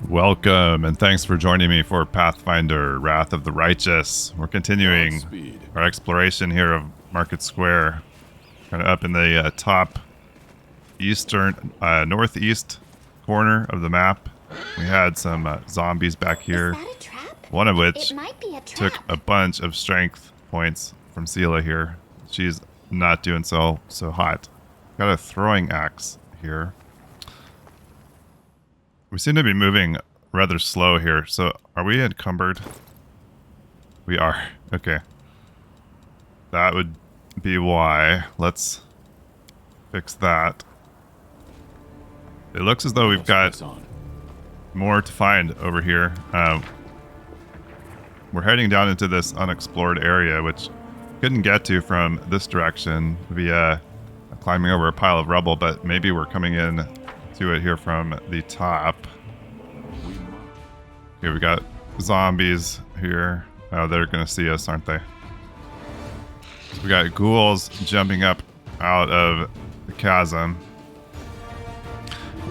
Welcome, and thanks for joining me for Pathfinder, Wrath of the Righteous. We're continuing our exploration here of Market Square, kind of up in the top northeast corner of the map. We had some zombies back here, Is that a trap? one of which It might be a trap. took a bunch of strength points from Sela here. She's not doing so hot. Got a throwing axe here. We seem to be moving rather slow here, so are we encumbered? We are. Okay. That would be why. Let's fix that. It looks as though we've got more to find over here. We're heading down into this unexplored area, which couldn't get to from this direction via climbing over a pile of rubble, but maybe we're coming in to it here from the top. Okay, we got zombies here. Oh, they're gonna see us, aren't they? We got ghouls jumping up out of the chasm.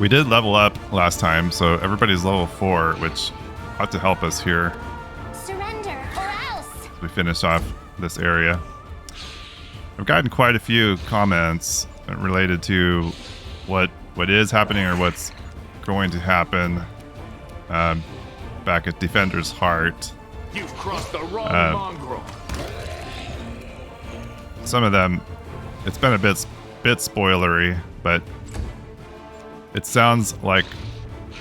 We did level up last time, so everybody's level 4, which ought to help us here. Surrender or else. We finish off this area. I've gotten quite a few comments related to what is happening or what's going to happen back at Defender's Heart. You've crossed the wrong mongrel. Some of them, it's been a bit spoilery, but it sounds like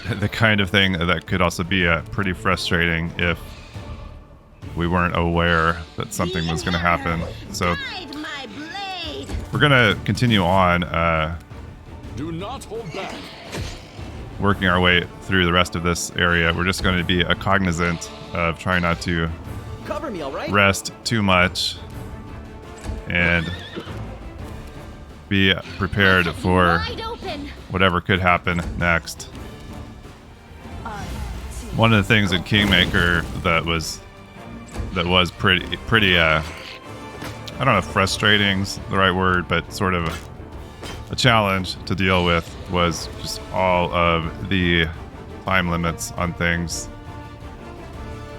the kind of thing that could also be pretty frustrating if we weren't aware that something was going to happen. So we're going to continue on Do not hold back. working our way through the rest of this area. We're just going to be cognizant of trying not to Cover me, all right? rest too much and be prepared for Wide open. whatever could happen next. One of the things in Kingmaker that was pretty I don't know if frustrating's the right word, but sort of a challenge to deal with was just all of the time limits on things.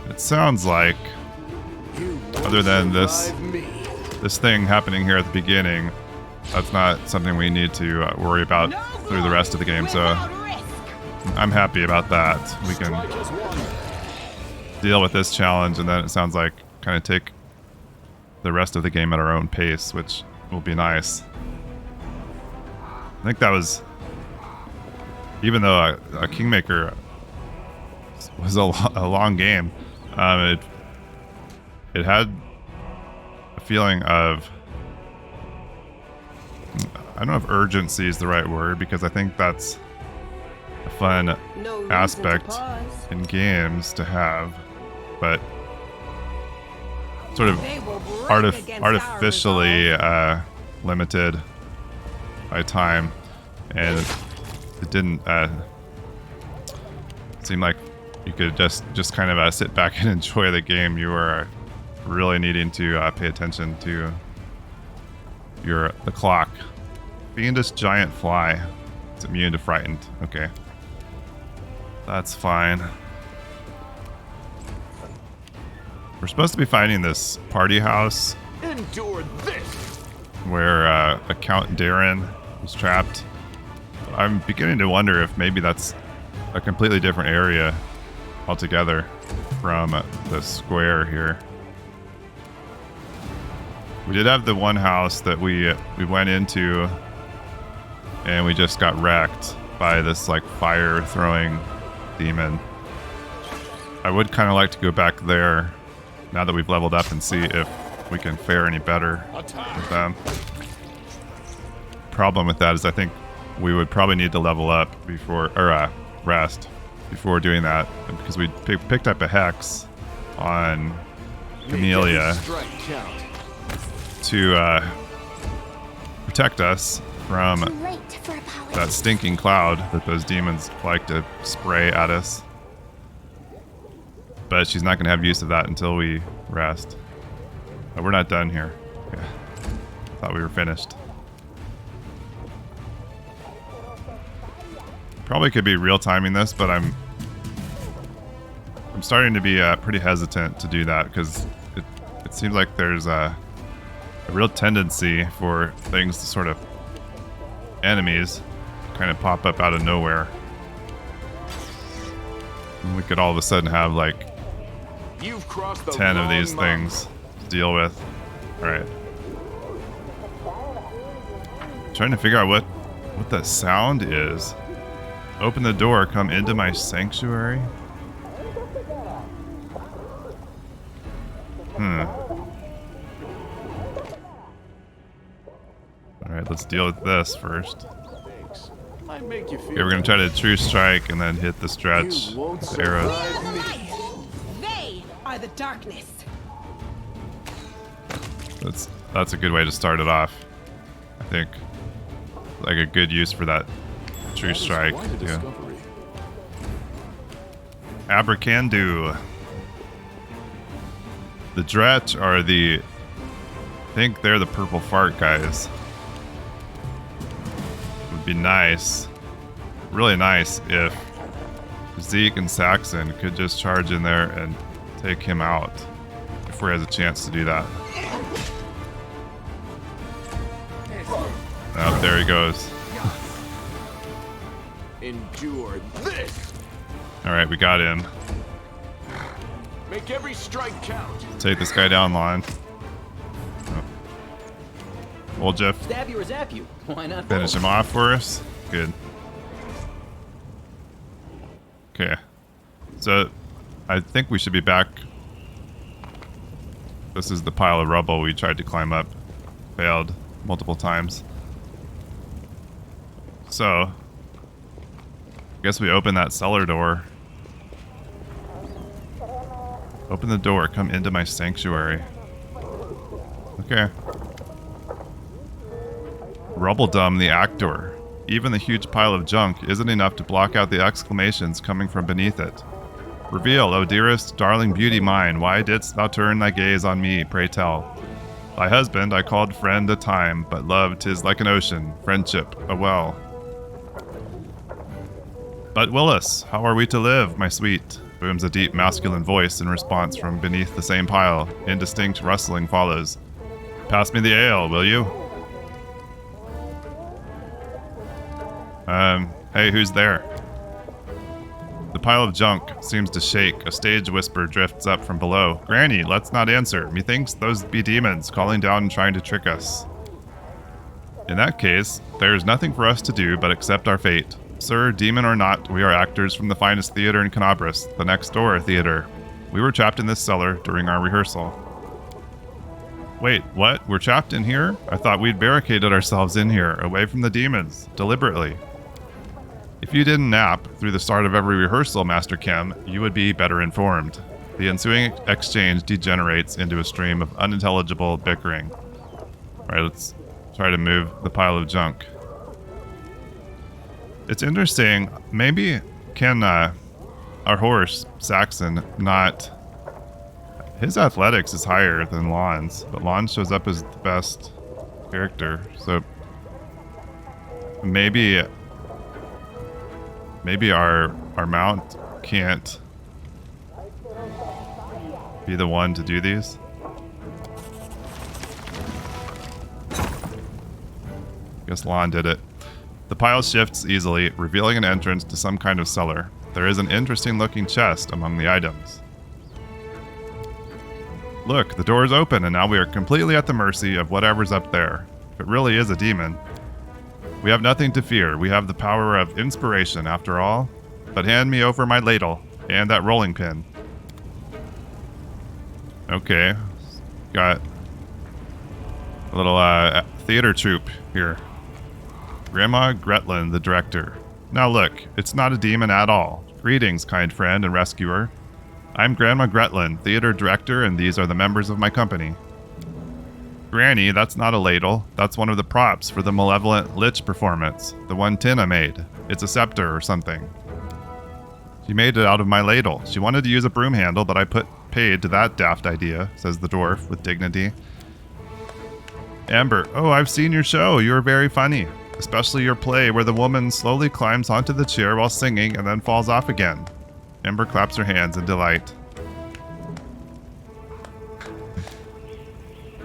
It sounds like, other than this thing happening here at the beginning, that's not something we need to worry about through the rest of the game, so I'm happy about that. We can deal with this challenge, and then it sounds like kind of take the rest of the game at our own pace, which will be nice. I think that was, even though a Kingmaker was a long game, it had a feeling of, I don't know if urgency is the right word, because I think that's a fun aspect in games to have, but sort of artificially limited by time, and it didn't seem like you could just kind of sit back and enjoy the game. You were really needing to pay attention to the clock. Fiendish giant fly. It's immune to frightened. Okay, that's fine. We're supposed to be finding this party house Endure this. where Count Darren was trapped. I'm beginning to wonder if maybe that's a completely different area altogether from the square here. We did have the one house that we went into, and we just got wrecked by this like fire throwing demon. I would kind of like to go back there now that we've leveled up and see if we can fare any better with them. Problem with that is I think we would probably need to level up before, or rest before doing that, because we picked up a hex on Camellia to protect us from that stinking cloud that those demons like to spray at us. But she's not going to have use of that until we rest. But we're not done here. Okay. Thought we were finished. Probably could be real timing this, but I'm starting to be pretty hesitant to do that because it seems like there's a real tendency for things to sort of enemies kind of pop up out of nowhere. And we could all of a sudden have like You've crossed the 10 of wrong these things to deal with. All right. Trying to figure out what the sound is. Open the door, come into my sanctuary. Alright, let's deal with this first. Thanks. Might make you feel Okay, we're gonna try to true strike and then hit the stretch You won't with arrows. They are the darkness. That's a good way to start it off. I think like a good use for that true strike. Quite a Yeah. discovery. Abracandu. The Dretch are the... I think they're the purple fart guys. Would be nice. Really nice if Zeke and Saxon could just charge in there and take him out. Before he has a chance to do that. Oh, there he goes. Endure this. Alright, we got him. Make every strike count. Take this guy down line. Oh. Old Jeff, Stab you or zap you. Why not? finish him off for us. Good. Okay. So, I think we should be back. This is the pile of rubble we tried to climb up. Failed multiple times. So, I guess we open that cellar door. Open the door, come into my sanctuary. Okay. Rubbledum the actor. Even the huge pile of junk isn't enough to block out the exclamations coming from beneath it. Reveal, O dearest, darling beauty mine, why didst thou turn thy gaze on me, pray tell? Thy husband I called friend a time, but love 'tis like an ocean, friendship a well. But Willis, how are we to live, my sweet? Booms a deep masculine voice in response from beneath the same pile. Indistinct rustling follows. Pass me the ale, will you? Hey, who's there? The pile of junk seems to shake. A stage whisper drifts up from below. Granny, let's not answer. Methinks those be demons calling down and trying to trick us. In that case, there is nothing for us to do but accept our fate. Sir, demon or not, we are actors from the finest theater in Canabras, the next door theater. We were trapped in this cellar during our rehearsal. Wait, what? We're trapped in here? I thought we'd barricaded ourselves in here, away from the demons, deliberately. If you didn't nap through the start of every rehearsal, Master Kim, you would be better informed. The ensuing exchange degenerates into a stream of unintelligible bickering. Alright, let's try to move the pile of junk. It's interesting, maybe can our horse, Saxon, not... His athletics is higher than Lon's, but Lon shows up as the best character, so maybe our mount can't be the one to do these. Guess Lon did it. The pile shifts easily, revealing an entrance to some kind of cellar. There is an interesting looking chest among the items. Look, the door is open and now we are completely at the mercy of whatever's up there. If it really is a demon. We have nothing to fear. We have the power of inspiration after all. But hand me over my ladle and that rolling pin. Okay. Got a little theater troupe here. Grandma Gretlin, the director. Now look, it's not a demon at all. Greetings, kind friend and rescuer. I'm Grandma Gretlin, theater director, and these are the members of my company. Granny, that's not a ladle. That's one of the props for the malevolent lich performance. The one Tina made. It's a scepter or something. She made it out of my ladle. She wanted to use a broom handle, but I paid to that daft idea, says the dwarf with dignity. Amber, oh, I've seen your show. You're very funny. Especially your play where the woman slowly climbs onto the chair while singing and then falls off again. Ember claps her hands in delight.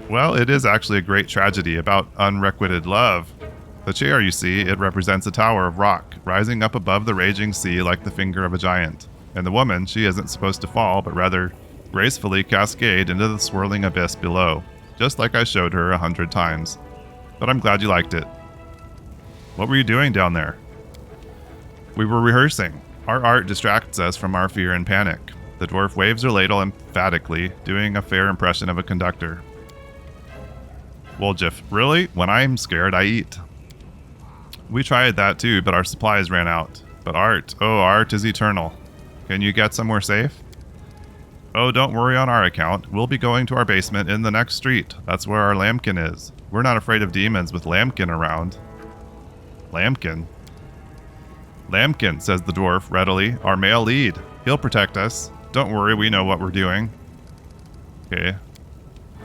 Well, it is actually a great tragedy about unrequited love. The chair, you see, it represents a tower of rock, rising up above the raging sea like the finger of a giant. And the woman, she isn't supposed to fall, but rather gracefully cascade into the swirling abyss below, just like I showed her 100 times. But I'm glad you liked it. What were you doing down there? We were rehearsing. Our art distracts us from our fear and panic. The dwarf waves her ladle emphatically, doing a fair impression of a conductor. Woljif, really? When I'm scared, I eat. We tried that too, but our supplies ran out. But art, oh, art is eternal. Can you get somewhere safe? Oh, don't worry on our account. We'll be going to our basement in the next street. That's where our lambkin is. We're not afraid of demons with lambkin around. Lambkin? Lambkin, says the dwarf readily. Our male lead. He'll protect us. Don't worry, we know what we're doing. Okay.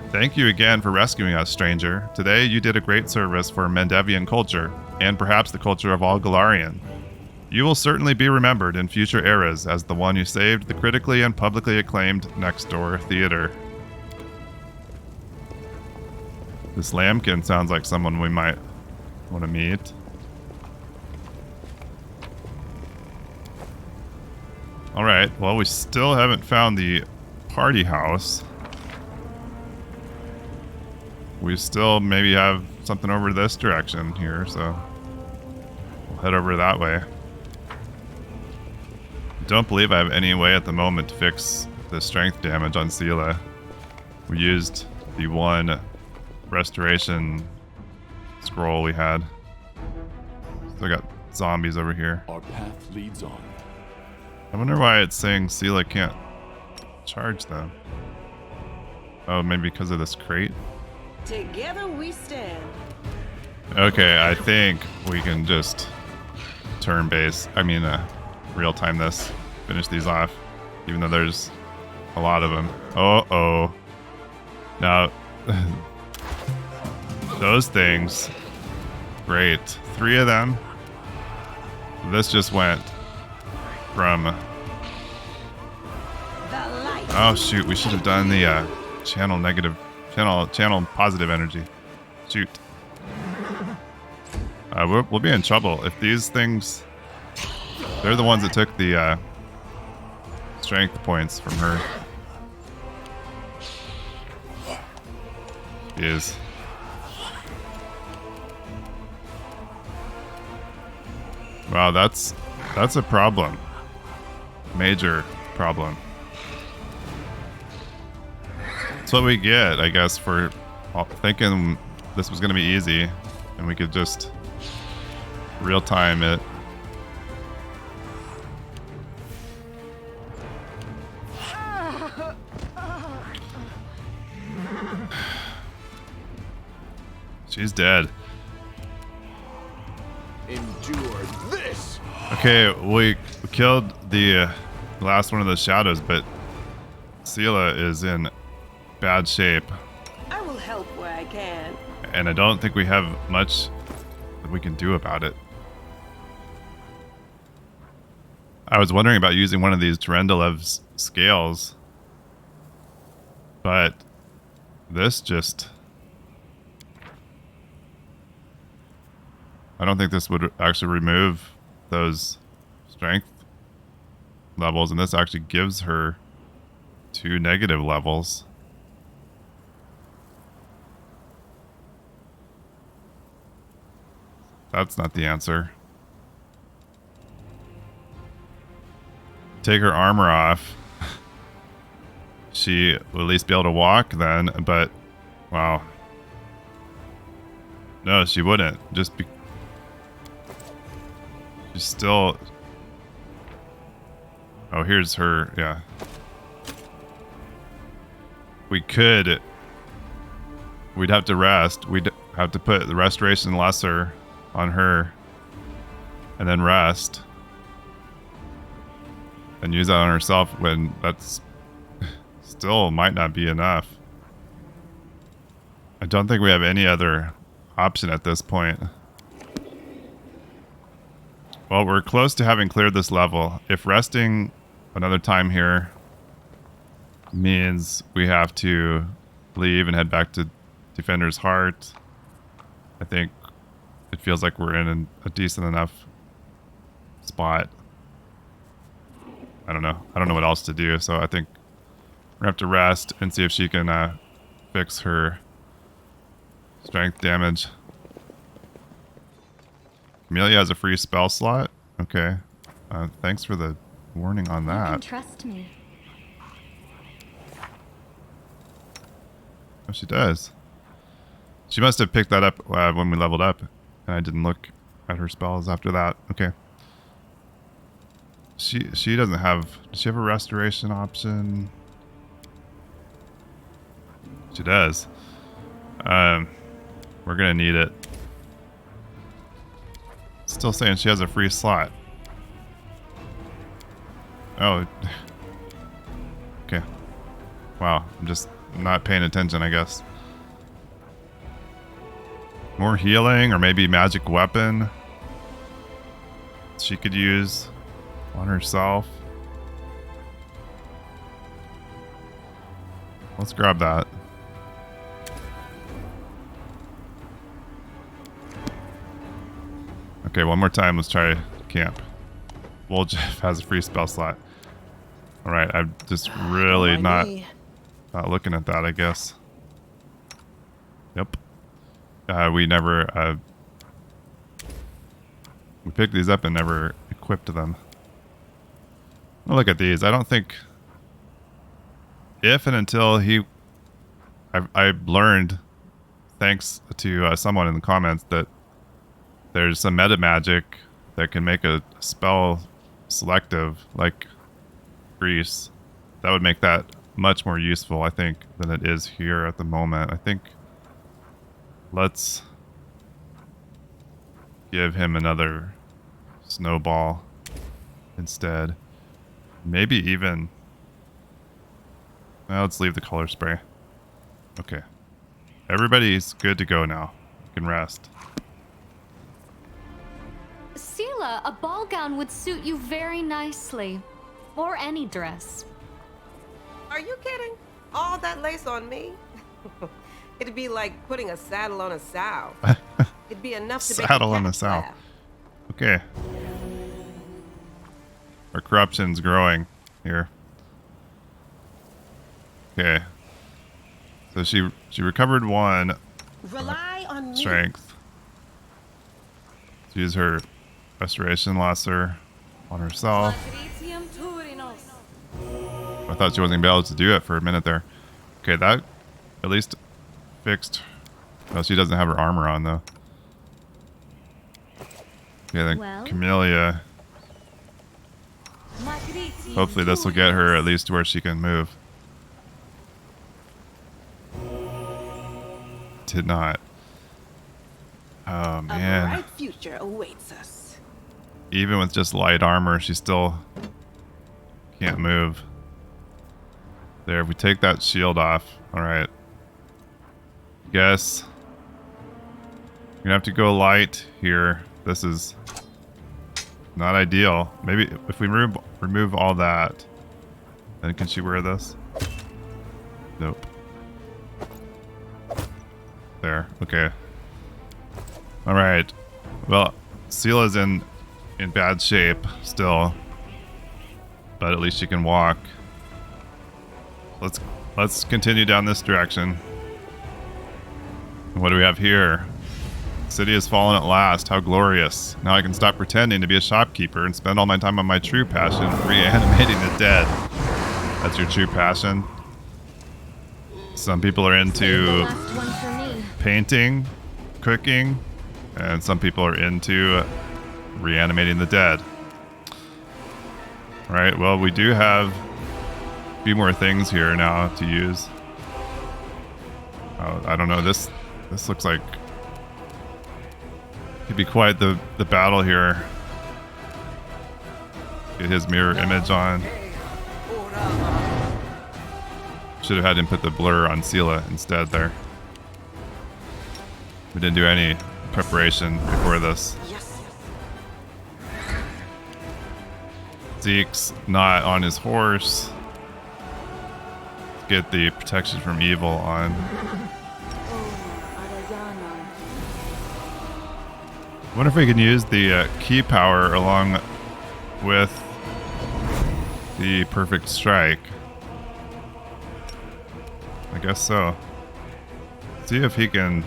Thank you again for rescuing us, stranger. Today you did a great service for Mendevian culture, and perhaps the culture of all Galarian. You will certainly be remembered in future eras as the one who saved the critically and publicly acclaimed Next Door Theater. This lambkin sounds like someone we might want to meet. Alright, well, we still haven't found the party house. We still maybe have something over this direction here, so we'll head over that way. Don't believe I have any way at the moment to fix the strength damage on Sela. We used the one restoration scroll we had. Still got zombies over here. Our path leads on. I wonder why it's saying Sela can't charge them. Oh, maybe because of this crate? Together we stand. Okay, I think we can just turn base. Real time this. Finish these off. Even though there's a lot of them. Oh. Now, those things. Great. 3 of them. This just went from... Oh shoot, we should have done the channel positive energy. Shoot. We'll be in trouble if these things... They're the ones that took the strength points from her. Is. Wow, that's a problem. Major problem. That's what we get, I guess, for thinking this was going to be easy and we could just real time it. She's dead. Endure this. Okay, we killed the last one of the shadows, but Sela is in bad shape. I will help where I can. And I don't think we have much that we can do about it. I was wondering about using one of these Tarendalev's scales, but this just... I don't think this would actually remove those strength levels, and this actually gives her 2 negative levels. That's not the answer. Take her armor off. She will at least be able to walk then, but wow. No, she wouldn't. Just be... She's still... Oh, here's her, yeah. We'd have to rest. We'd have to put the restoration lesser on her and then rest and use that on herself when that's still might not be enough. I don't think we have any other option at this point. Well, we're close to having cleared this level. If resting another time here means we have to leave and head back to Defender's Heart. I think it feels like we're in a decent enough spot. I don't know. I don't know what else to do, so I think we're gonna have to rest and see if she can fix her strength damage. Amelia has a free spell slot. Okay. Thanks for the warning on You can that. trust me. Oh, she does. She must have picked that up when we leveled up, and I didn't look at her spells after that. Okay. She doesn't have... Does she have a restoration option? She does. We're gonna need it. Still saying she has a free slot. Oh. Okay. Wow. I'm just not paying attention, I guess. More healing, or maybe magic weapon she could use on herself. Let's grab that. Okay, one more time. Let's try camp. Woljeff has a free spell slot. Alright, I'm just really not looking at that, I guess. Yep. We never... we picked these up and never equipped them. Well, look at these. I don't think... If and until I learned, thanks to someone in the comments, that there's some meta magic that can make a spell selective, like Grease. That would make that much more useful, I think, than it is here at the moment. I think let's give him another snowball instead. Maybe even... Well, let's leave the color spray. Okay. Everybody's good to go now. You can rest. Sela, a ball gown would suit you very nicely. Or any dress. Are you kidding? All that lace on me? It'd be like putting a saddle on a sow. It'd be enough to Saddle make on a a cat sow. laugh. Okay. Our corruption's growing here. Okay. So she recovered 1 Rely on me. strength. Let's use her restoration lesser on herself. I thought she wasn't gonna be able to do it for a minute there. Okay, that at least fixed. Oh, she doesn't have her armor on though. Okay, then Well? Camellia. Hopefully this will get her at least to where she can move. Did not. Oh A man. bright future awaits us. Even with just light armor, she still can't move. There, if we take that shield off. Alright. Guess we're gonna have to go light here. This is not ideal. Maybe if we remove all that, then can she wear this? Nope. There. Okay. Alright. Well, Sela's in bad shape still. But at least she can walk. Let's continue down this direction. What do we have here? City has fallen at last. How glorious. Now I can stop pretending to be a shopkeeper and spend all my time on my true passion, reanimating the dead. That's your true passion? Some people are into Last one for me. painting, cooking, and some people are into reanimating the dead. Alright, well, we do have a few more things here now to use. Oh, I don't know, this looks like could be quite the battle here. Get his mirror image on. Should have had him put the blur on Sela instead there. We didn't do any preparation before this. Yes. Zeke's not on his horse. Let's get the protection from evil on. I wonder if we can use the key power along with the perfect strike. I guess so. See if he can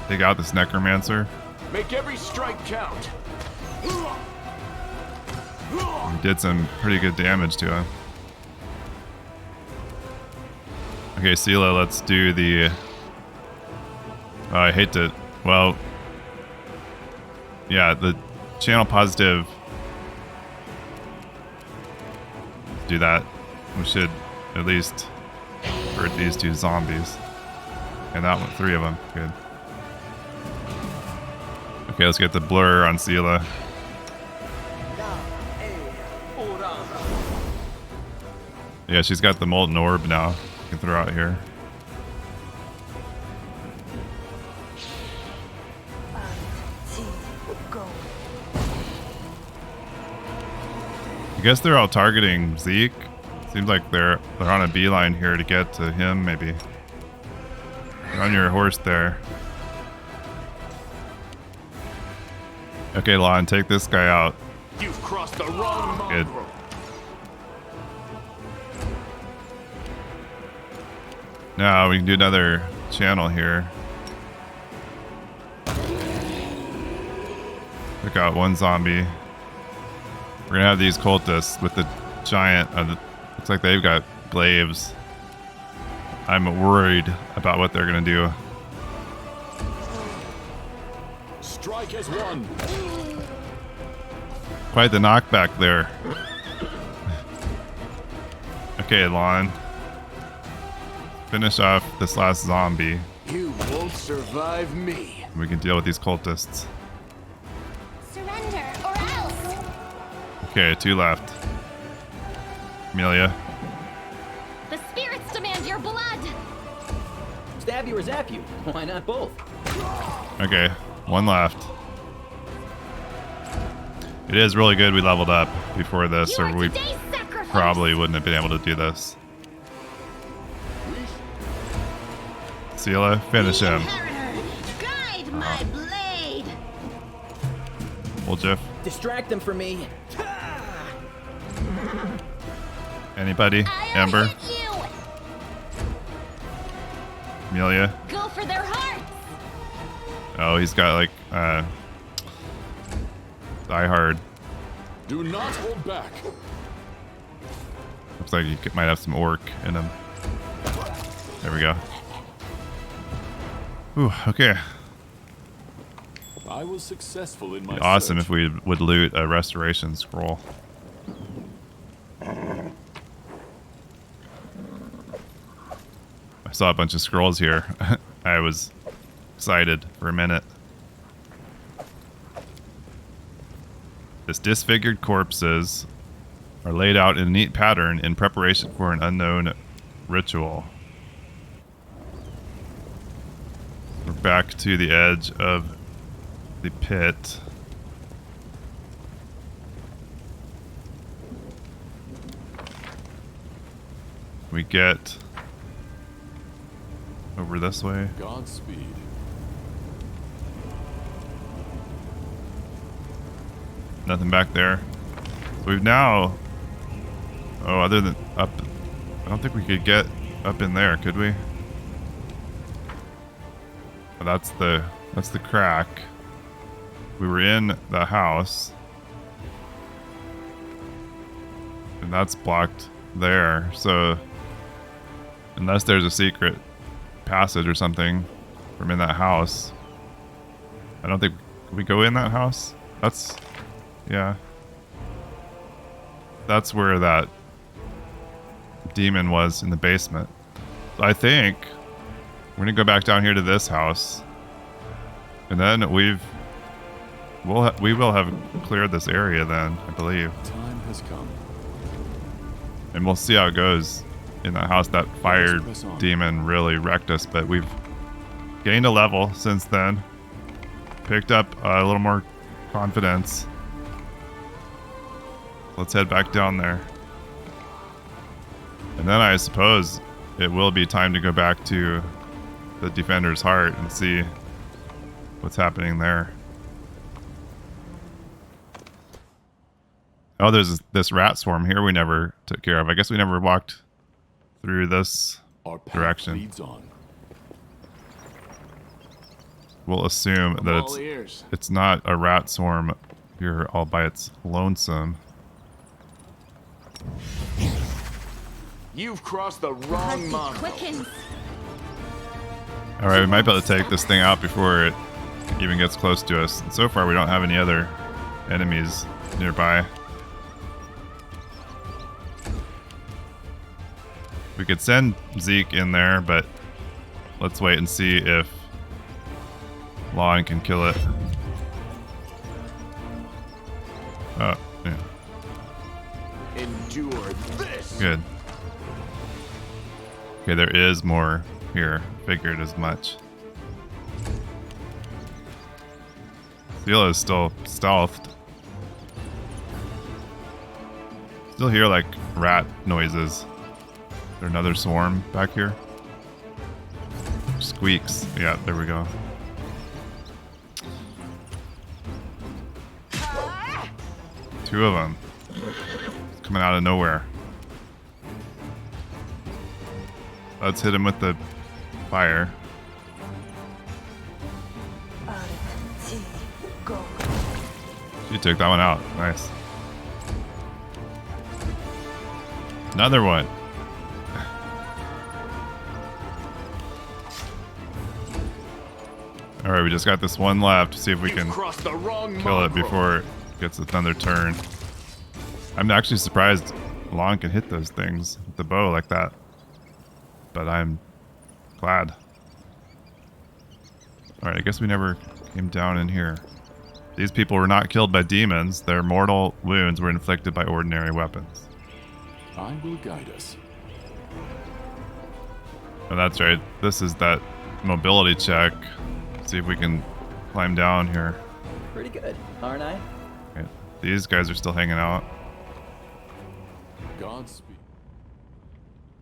take out this necromancer. Make every strike count. He did some pretty good damage to him. Okay, Sela, let's do the... I hate to... Well... Yeah, the channel positive... Do that. We should at least hurt these two zombies. And that one, 3 of them. Good. Okay, let's get the blur on Sela. Yeah, she's got the molten orb now. You can throw out here. I guess they're all targeting Zeke. Seems like they're on a beeline here to get to him, maybe. You're on your horse there. Okay, Lon, take this guy out. You've crossed the wrong Good. mongrel. Now we can do another channel here. Took out one zombie. We're gonna have these cultists with the giant. Looks like they've got glaives. I'm worried about what they're gonna do. Strike as one. Quite the knockback there. Okay, Lon. Finish off this last zombie. You won't survive me. We can deal with these cultists. Surrender or else. Okay, 2 left. Amelia. The spirits demand your blood. Stab you or zap you. Why not both? Okay, 1 left. It is really good we leveled up before this, You or are we today's sacrifice. probably wouldn't have been able to do this. Sela, finish him. Guide my blade. Well, Jeff. Distract them from me. Anybody? I'll Ember? hit you. Amelia? Go for their hearts. Oh, he's got like, Die Hard. Do not hold back. Looks like he might have some orc in him. There we go. Ooh, okay. I was successful in my Awesome search. if we would loot a restoration scroll. I saw a bunch of scrolls here. I was excited for a minute. This disfigured corpses are laid out in a neat pattern in preparation for an unknown ritual. We're back to the edge of the pit. We get over this way. Godspeed. Nothing back there. So we've now... Oh, other than up... I don't think we could get up in there, could we? Oh, that's the crack. We were in the house. And that's blocked there. So unless there's a secret passage or something from in that house. I don't think... Can we go in that house? That's... Yeah. That's where that demon was, in the basement. So I think we're gonna go back down here to this house, and then we will have cleared this area then, I believe. Time has come. And we'll see how it goes in that house. That fire demon really wrecked us, but we've gained a level since then. Picked up a little more confidence. let's head back down there. And then I suppose it will be time to go back to the Defender's Heart and see what's happening there. Oh, there's this rat swarm here we never took care of. I guess we never walked through this Our path direction. leads on. We'll assume I'm that all ears. it's not a rat swarm here all by its lonesome. You've crossed the wrong mongrel. Quickens. All right, we might be able to take this thing out before it even gets close to us. And so far, we don't have any other enemies nearby. We could send Zeke in there, but let's wait and see if Lon can kill it. Oh, yeah. Endure this. Good. Okay, there is more here. Figured as much. Seal is still stealthed. Still hear like rat noises. Is there another swarm back here? Squeaks. Yeah, there we go. Two of them. Coming out of nowhere. Let's hit him with the fire. You took that one out. Nice. Another one. Alright, we just got this one left. See if we can Crossed the wrong kill it mongrel. before it gets another turn. I'm actually surprised Lon can hit those things with the bow like that. But I'm glad. Alright, I guess we never came down in here. These people were not killed by demons. Their mortal wounds were inflicted by ordinary weapons. I will guide us. Oh, that's right. This is that mobility check. See if we can climb down here. Pretty good, aren't I? Okay. These guys are still hanging out. Godspeed.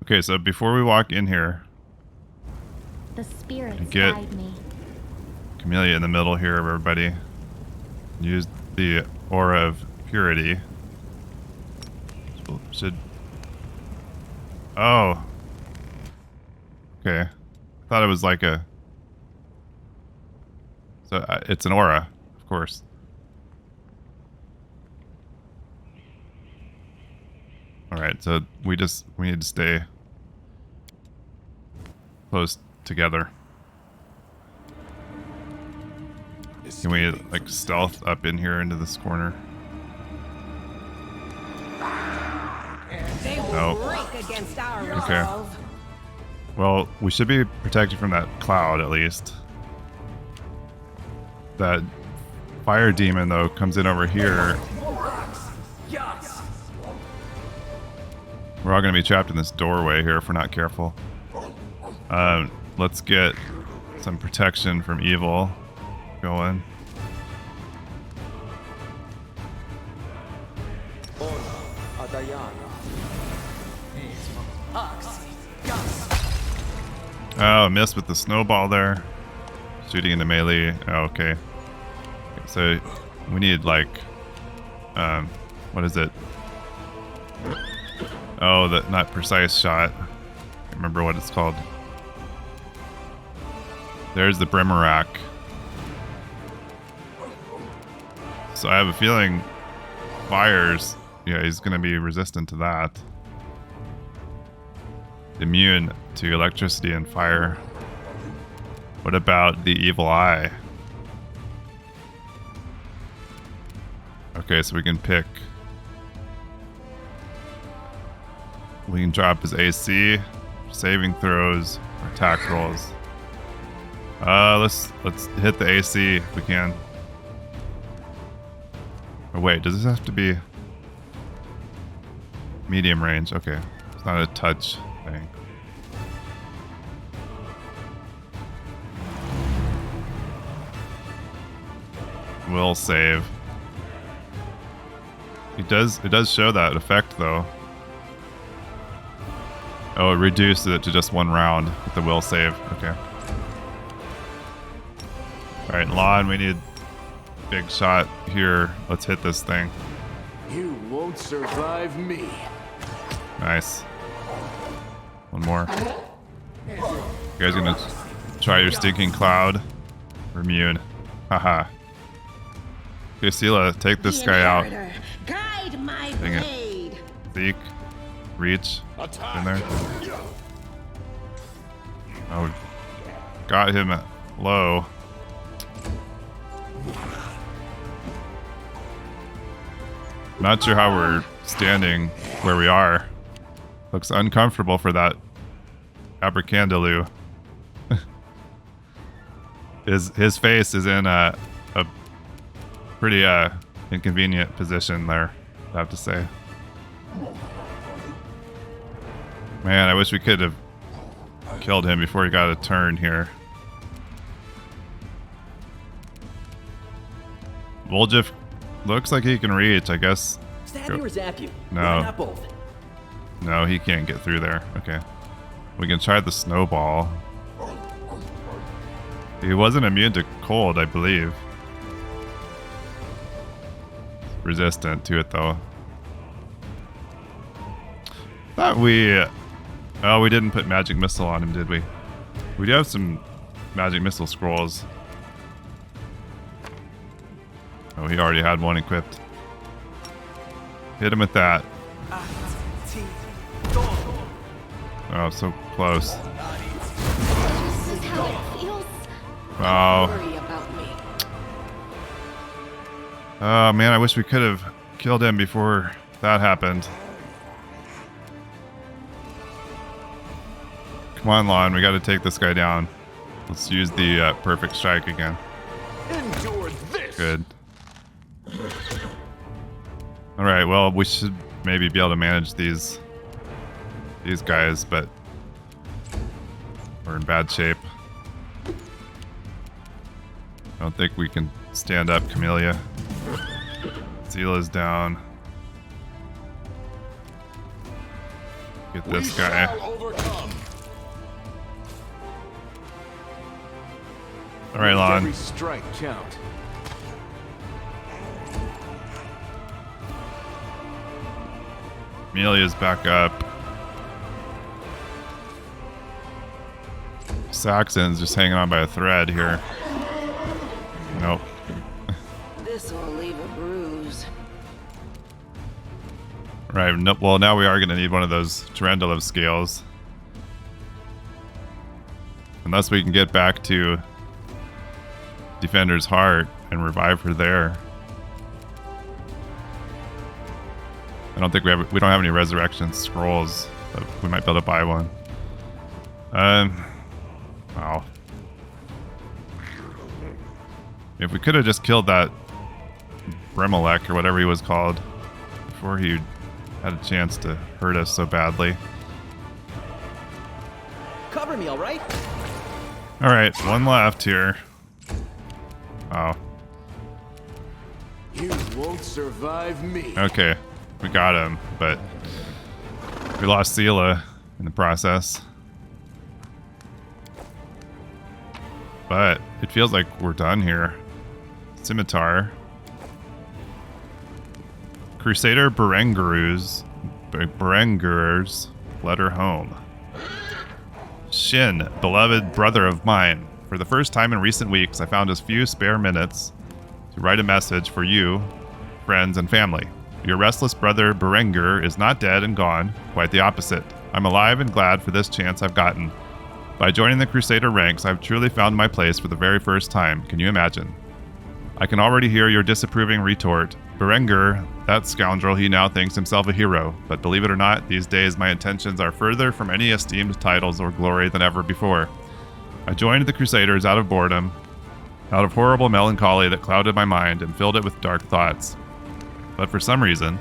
Okay, so before we walk in here, The spirits Get- guide me. Camellia in the middle here of everybody. Use the aura of purity. Should. Oh. Okay. Thought it was like a. So it's an aura, of course. All right, so we need to stay close together. Can we Escaping like from stealth up in here into this corner? They will Oh. break against our Okay. resolve. Well, we should be protected from that cloud at least. That fire demon though comes in over here. We're all gonna be trapped in this doorway here if we're not careful. Let's get some protection from evil going. Oh, missed with the snowball there. Shooting into melee. Oh, okay. So we need like, what is it? Oh, the not precise shot. Can't remember what it's called. There's the Brimorak. So I have a feeling fires. Yeah, he's gonna be resistant to that. Immune to electricity and fire. What about the evil eye? Okay, so we can pick. We can drop his AC, saving throws, attack rolls. Let's hit the AC if we can. Oh wait, does this have to be medium range? Okay, it's not a touch thing. We'll save. It does show that effect though. Oh, it reduced it to just 1 round with the will save. Okay. Alright, Lon, we need big shot here. Let's hit this thing. You won't survive me. Nice. 1 more. You guys gonna try your stinking cloud? We're immune. Haha. Okay, Sela, take this guy out. Guide my Dang it. blade. Zeke. Reach. In there. Oh, got him at low. Not sure how we're standing where we are. Looks uncomfortable for that abracandaloo. His face is in a pretty inconvenient position there, I have to say. Man, I wish we could have killed him before he got a turn here. Voljev looks like he can reach, I guess. Stab you or zap you? No. Why not both? No, he can't get through there. Okay. We can try the snowball. He wasn't immune to cold, I believe. Resistant to it, though. Thought we... Oh, we didn't put magic missile on him, did we? We do have some magic missile scrolls. Oh, he already had one equipped. Hit him with that. Oh, so close. This is how it feels. Oh. Worry about me. Oh, man, I wish we could have killed him before that happened. Come on, Lon, we got to take this guy down. Let's use the perfect strike again. Endure this. Good. All right, well, we should maybe be able to manage these guys, but we're in bad shape. I don't think we can stand up, Camellia. Zila's down. Get this guy. Overcome. All right, Lon. Every strike count. Amelia's back up. Saxon's just hanging on by a thread here. Nope. This will leave a bruise. Right, no, well, now we are going to need one of those Tarandula scales. Unless we can get back to Defender's Heart and revive her there. I don't think we don't have any resurrection scrolls, but we might be able to buy one. Wow. If we could have just killed that Brimorak or whatever he was called before he had a chance to hurt us so badly. Cover me, all right? All right, one left here. Oh, You won't survive me. okay. We got him, but we lost Sela in the process. But it feels like we're done here. Scimitar. Crusader Berenger's letter home. Shin, beloved brother of mine. For the first time in recent weeks, I found a few spare minutes to write a message for you, friends, and family. Your restless brother Berenger is not dead and gone, quite the opposite. I'm alive and glad for this chance I've gotten. By joining the Crusader ranks, I've truly found my place for the very first time. Can you imagine? I can already hear your disapproving retort. Berenger, that scoundrel, he now thinks himself a hero. But believe it or not, these days my intentions are further from any esteemed titles or glory than ever before. I joined the Crusaders out of boredom, out of horrible melancholy that clouded my mind and filled it with dark thoughts. But for some reason,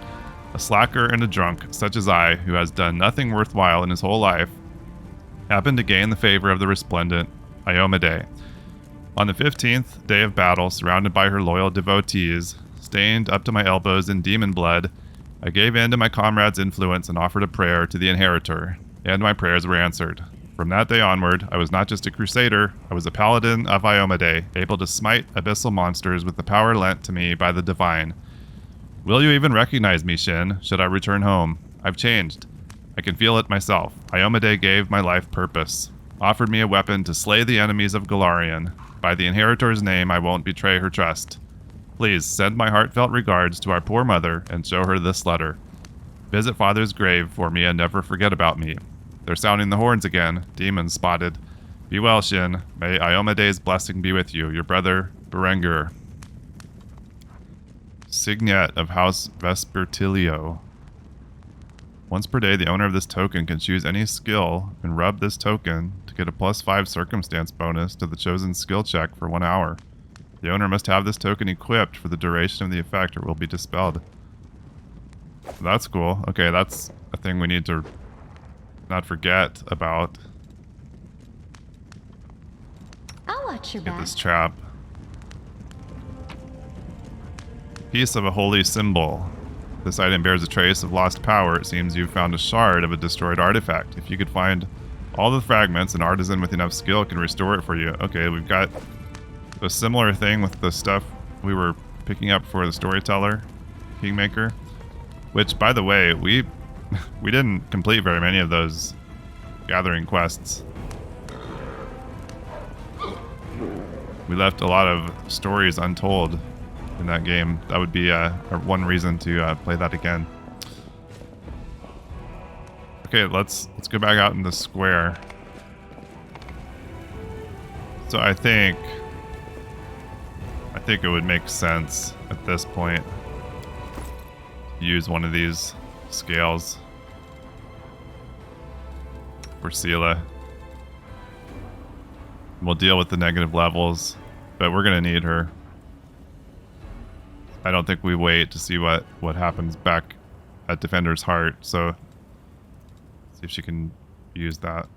a slacker and a drunk, such as I, who has done nothing worthwhile in his whole life, happened to gain the favor of the resplendent Iomade. On the 15th day of battle, surrounded by her loyal devotees, stained up to my elbows in demon blood, I gave in to my comrade's influence and offered a prayer to the inheritor, and my prayers were answered. From that day onward, I was not just a crusader, I was a paladin of Iomade, able to smite abyssal monsters with the power lent to me by the divine. Will you even recognize me, Shin, should I return home? I've changed. I can feel it myself. Iomade gave my life purpose, offered me a weapon to slay the enemies of Galarian. By the inheritor's name, I won't betray her trust. Please send my heartfelt regards to our poor mother and show her this letter. Visit Father's grave for me and never forget about me. They're sounding the horns again. Demons spotted. Be well, Shin. May Iomade's blessing be with you. Your brother, Berengar. Signet of House Vespertilio. Once per day, the owner of this token can choose any skill and rub this token to get a +5 circumstance bonus to the chosen skill check for 1 hour. The owner must have this token equipped for the duration of the effect or it will be dispelled. That's cool. Okay, that's a thing we need to not forget about. I'll watch your Get back. this trap. Piece of a holy symbol. This item bears a trace of lost power. It seems you've found a shard of a destroyed artifact. If you could find all the fragments, an artisan with enough skill can restore it for you. Okay, we've got a similar thing with the stuff we were picking up for the storyteller, Kingmaker. Which, by the way, we didn't complete very many of those gathering quests. We left a lot of stories untold in that game. That would be one reason to play that again. Okay, let's go back out in the square. So I think it would make sense at this point to use one of these scales for Sela. We'll deal with the negative levels, but we're gonna need her. I don't think we wait to see what happens back at Defender's Heart, so see if she can use that.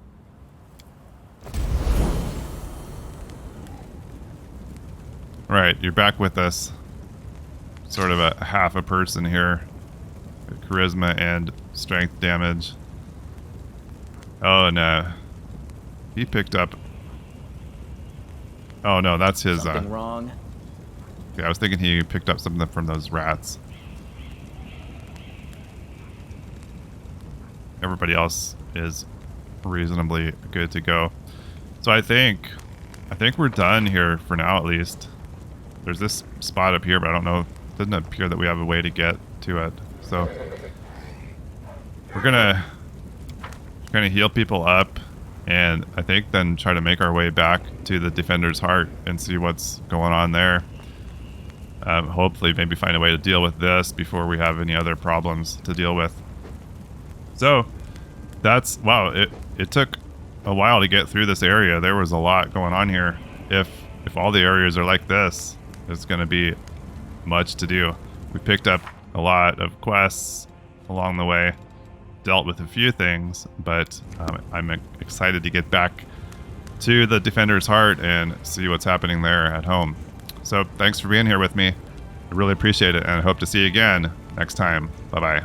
Right, you're back with us. Sort of a half a person here. Charisma and strength damage. Oh no. He picked up... Oh no, that's his... Something wrong? Yeah, I was thinking he picked up something from those rats. Everybody else is reasonably good to go. So I think we're done here for now, at least. There's this spot up here, but I don't know. It doesn't appear that we have a way to get to it. So we're gonna heal people up, and I think then try to make our way back to the Defender's Heart and see what's going on there. Hopefully maybe find a way to deal with this before we have any other problems to deal with. So that's, wow, it took a while to get through this area. There was a lot going on here. If all the areas are like this, it's going to be much to do. We picked up a lot of quests along the way, dealt with a few things, but I'm excited to get back to the Defender's Heart and see what's happening there at home. So thanks for being here with me. I really appreciate it, and I hope to see you again next time. Bye-bye.